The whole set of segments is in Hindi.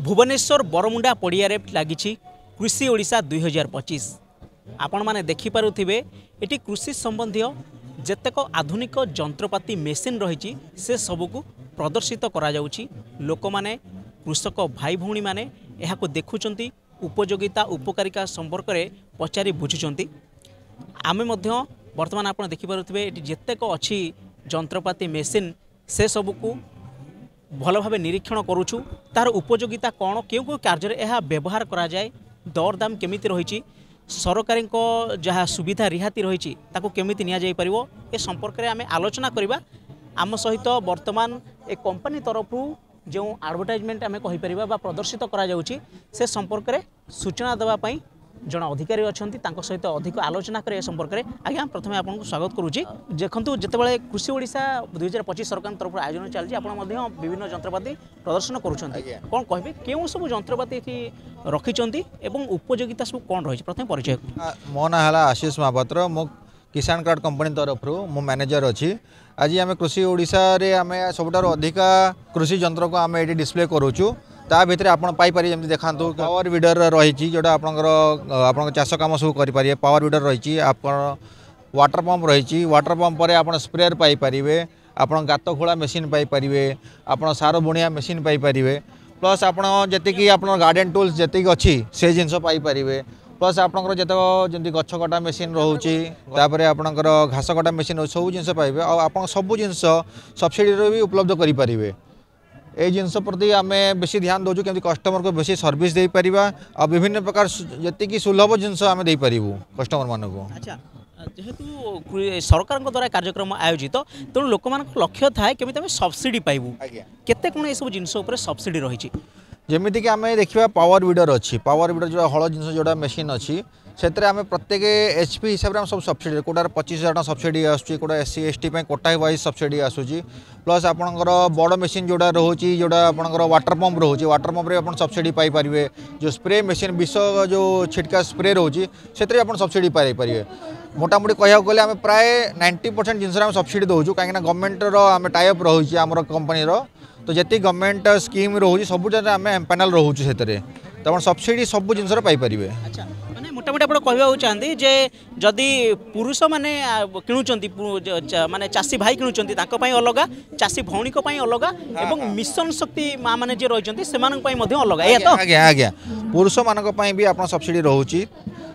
भुवनेश्वर बरमुंडा पड़िया लगी कृषि ओडिशा 2025। आपण माने देखिपे ये कृषि संबंधी जेतेक आधुनिक जंत्रपाति मेसीन रही से सबको प्रदर्शित करा जाउछि। लोक माने कृषक भाई भौणी माने एहाको देखुचंती, उपयोगिता उपकारिता संपर्क में पचारि बुझुचंती। आमे मध्य वर्तमान आपण देखिपे ये जेतेक अच्छी जंत्रपाति मेसीन से सबको भल भाव निरीक्षण करुछु। तार उपयोगिता कौन, क्यों क्यों कार्य यह व्यवहार करा जाए, दरदाम केमिति रही, सरकारी जहाँ सुविधा रिहाती रही केमिति निया जाई परिवो, ए संपर्क में आमे आलोचना करिबा। आम सहित वर्तमान एक कंपनी तरफ जो एडवर्टाइजमेंट आमे कहि परिबा बा प्रदर्शित करा जाउछि से संपर्क में सूचना देवा पई जन अधिकारी अच्छा सहित अधिक आलोचना करे संपर्क में। आज्ञा प्रथम आपको स्वागत करुँची। देखु जितेबाला कृषि ओडिशा 2025 सरकार तरफ आयोजन चलती विभिन्न जंत्रपाति प्रदर्शन करुँच कौन कहे क्यों सब जंत्रपाति रखिंट एवं उपयोगिता सब कौन रही प्रथम परिचय। मो ना है आशीष महापात्र, मो किसान कार्ड कंपनी तरफ मो मैनेजर अच्छी। आज आम कृषि ओडिशा रे आम सबुठार अधिका कृषि जंत्र को आम ये डिस्प्ले करूँ। ता भितर आप पाइपर जमी देखा पावर विडर रही जोटा आप चाष कम सब करें। पावर विडर रही, आप वाटर पंप रही, वाटर पंप पर आप स्प्रेयर पाइपर, आप गात खोला मेसीन पाइपर, आप सार बुणिया मेसीन पाइपर, प्लस आप जी आप गार्डन टूल्स जी अच्छी से जिनस पाइपर, प्लस आपंकर जमी गछ कटा मेसीन रोचे, आपंकर घास कटा मेसीन सब जिन पाइबे। आप सब जिन सब्सिडी भी उपलब्ध करें। ये जिनस प्रति आम बेसी ध्यान दौचु कि कस्टमर को बेसी सर्विस दे पारिबा और विभिन्न प्रकार जी सुलभ जिनस आम दे पारिबु कस्टमर मान को। अच्छा, जेहेतु सरकार द्वारा कार्यक्रम आयोजित तेणु लोक लक्ष्य थाए केमिति आम सब्सिडी पाइबु, केते कोन ए सब जिनस उपर सब्सिडी रही। जमीती कि आम देखा पावर विडर अच्छी, पावर विडर जो हल जिन जोड़ा मेसीन अच्छी से प्रत्येक एचपी हिसाब से सब सब्सिडी कोटार 25,000 सब्सिडी आसूँ, quota SC ST quota wise subsidy आसूँ। प्लस आपंकर बड़ मेसीन जोड़ा रोचे जोड़ा आपंकर वाटर पंप रोचे, वाटर पंप रे आप सब्सिडी पाइपर। जो स्प्रे मेसीन विष जो छिटका स्प्रे रोचे से आप सब्सिडी पाइपर। मोटामोटी कह गले आम प्राय 90% जिनस सब्सिडी दौचु कहीं गवर्नमेंटर आम टाइप रोचे आम कंपनी तो जी गवर्नमेंट स्कीम रोचे सब जगह आम एम्पानल रोचे से तो सब्सिडी सब जिन पाइपर। अच्छा, माने मोटामोटी आप कहवाक चाहते जे जदि पुरुष माने किणुचंती माने चाषी भाई किणुचंती तांको पई अलगा, चाषी भौणी को पई अलगा एवं मिशन शक्ति माँ माने जे रहिचंती सेमानक पई मध्ये अलगा। ए तो आज्ञा आज्ञा पुरुष मानक पई भी आपन सब्सिडी रहउची।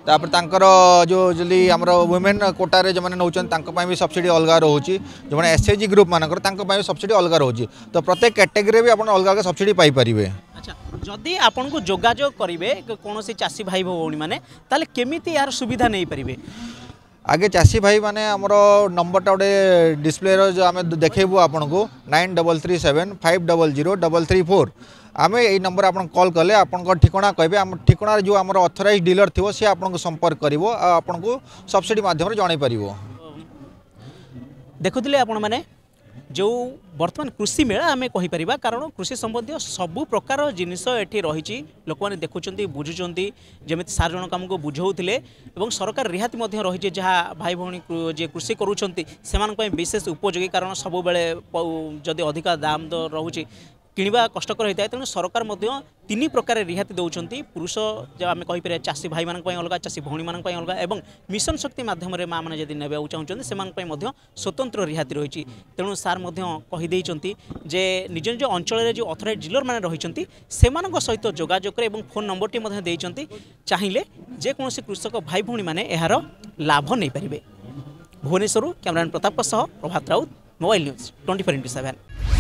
तापर तांकर जो जली हमर वुमेन कोटा रे जो माने नउचन तांको पई भी सब्सिडी अलगा रहउची। जो माने SHG ग्रुप मानकर तांको पई सब्सिडी अलगा रहउची। तो प्रत्येक कैटेगरी भी आपन अलगा अलगा सब्सिडी पाई परिबे। अच्छा, जदि आपन को जोगाजोग करिवे कोनोसी चाषी भाई भौणी माने ताले केमिति यार सुविधा नै परिबे। आगे चाषी भाई माने हमर नंबरटा गोटे डिस्प्ले जो आम देखेबू आपन को 9337 500 आम यही नंबर आप कॉल कले आपन ठिकाना कहे आम ठिकाना जो आम ऑथराइज डीलर थी सी आपन को संपर्क करिवो आपन को सब्सिडी माध्यम जणै परिवो। देखुथिले आपण माने जो वर्तमान कृषि मेला आम कहीपर, कारण कृषि संबंधी सबु प्रकार जिनिस एठी रही लोक मैंने देखुं बुझुंट जमी सार जन कम को बुझाऊे और सरकार रिहाती रही जहाँ भाई भौणी जे कृषि करुँच विशेष उपयोगी, कारण सब बेले जदि अधिका दाम रोचे किणवा कष्टकर होता है। तेणु सरकार 3 प्रकार रिहाती दौरान पुरुष जो आम कहीपर चाषी भाई मानक अलग, चाषी भौणी मानक अलग एवं मिशन शक्ति माध्यम माँ मैंने जब ने चाहते से स्वतंत्र रिहाती रही। तेणु सार कहीदे जे निज निज अंचल जो ऑथराइज डीलर मैंने रही से सहित जोगाजोग और फोन नंबर टी चाहिए जेकोसी कृषक भाई भौणी मैंने यार लाभ नहीं पारे। भुवनेश्वर कैमरामैन प्रताप प्रभात राउत, मोबाइल न्यूज 24x7।